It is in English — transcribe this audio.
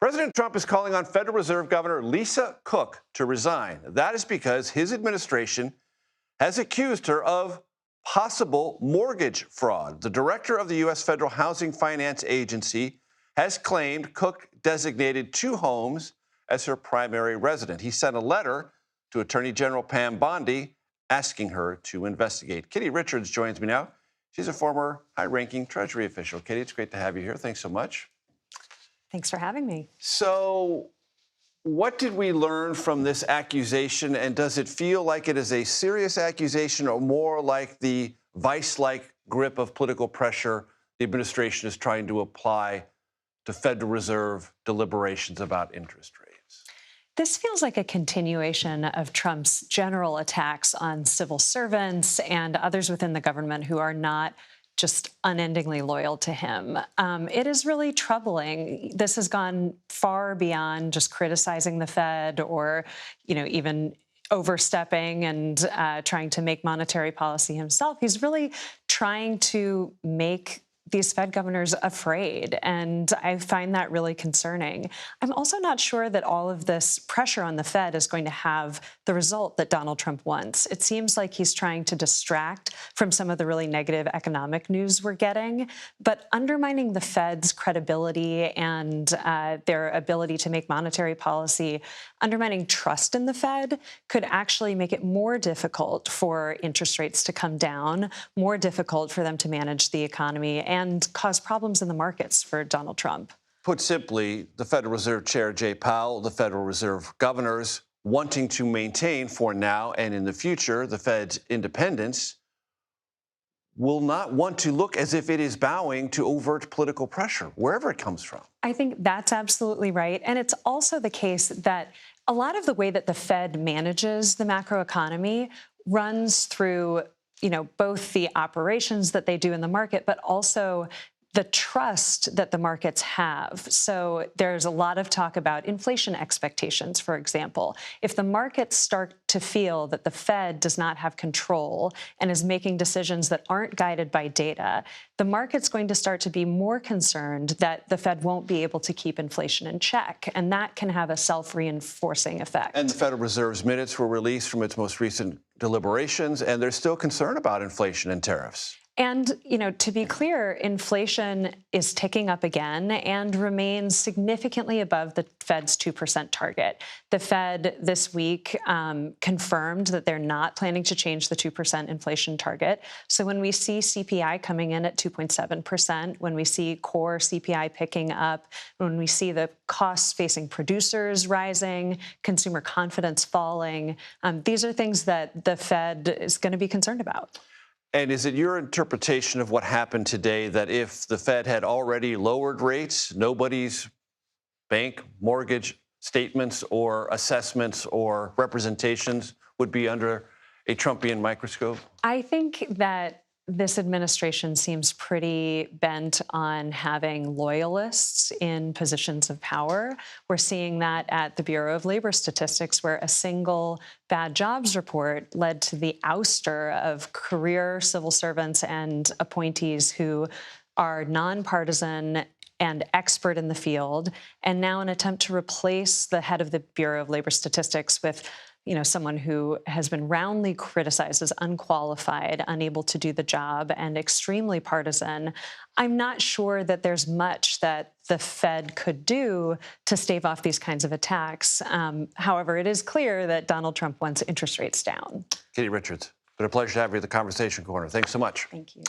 President Trump is calling on Federal Reserve Governor Lisa Cook to resign. That is because his administration has accused her of possible mortgage fraud. The director of the U.S. Federal Housing Finance Agency has claimed Cook designated 2 homes as her primary resident. He sent a letter to Attorney General Pam Bondi asking her to investigate. Kitty Richards joins me now. She's a former high-ranking Treasury official. Kitty, it's great to have you here. Thanks so much. Thanks for having me. So what did we learn from this accusation, and does it feel like it is a serious accusation or more like the vice-like grip of political pressure the administration is trying to apply to Federal Reserve deliberations about interest rates? This feels like a continuation of Trump's general attacks on civil servants and others within the government who are not just unendingly loyal to him. It is really troubling. This has gone far beyond just criticizing the Fed or, even overstepping and trying to make monetary policy himself. He's really trying to make these Fed governors afraid, and I find that really concerning. I'm also not sure that all of this pressure on the Fed is going to have the result that Donald Trump wants. It seems like he's trying to distract from some of the really negative economic news we're getting, but undermining the Fed's credibility and their ability to make monetary policy, undermining trust in the Fed could actually make it more difficult for interest rates to come down, more difficult for them to manage the economy, and cause problems in the markets for Donald Trump. Put simply, the Federal Reserve Chair Jay Powell, the Federal Reserve governors wanting to maintain for now and in the future the Fed's independence will not want to look as if it is bowing to overt political pressure, wherever it comes from. I think that's absolutely right. And it's also the case that a lot of the way that the Fed manages the macroeconomy runs through both the operations that they do in the market, but also the trust that the markets have. So there's a lot of talk about inflation expectations, for example. If the markets start to feel that the Fed does not have control and is making decisions that aren't guided by data, the market's going to start to be more concerned that the Fed won't be able to keep inflation in check, and that can have a self-reinforcing effect. And the Federal Reserve's minutes were released from its most recent deliberations, and there's still concern about inflation and tariffs. And, to be clear, inflation is ticking up again and remains significantly above the Fed's 2% target. The Fed this week confirmed that they're not planning to change the 2% inflation target. So when we see CPI coming in at 2.7%, when we see core CPI picking up, when we see the costs facing producers rising, consumer confidence falling, these are things that the Fed is going to be concerned about. And is it your interpretation of what happened today that if the Fed had already lowered rates, nobody's bank mortgage statements or assessments or representations would be under a Trumpian microscope? I think that this administration seems pretty bent on having loyalists in positions of power. We're seeing that at the Bureau of Labor Statistics, where a single bad jobs report led to the ouster of career civil servants and appointees who are nonpartisan and expert in the field, and now an attempt to replace the head of the Bureau of Labor Statistics with someone who has been roundly criticized as unqualified, unable to do the job, and extremely partisan. I'm not sure that there's much that the Fed could do to stave off these kinds of attacks. However, it is clear that Donald Trump wants interest rates down. Kitty Richards, been a pleasure to have you at the Conversation Corner. Thanks so much. Thank you.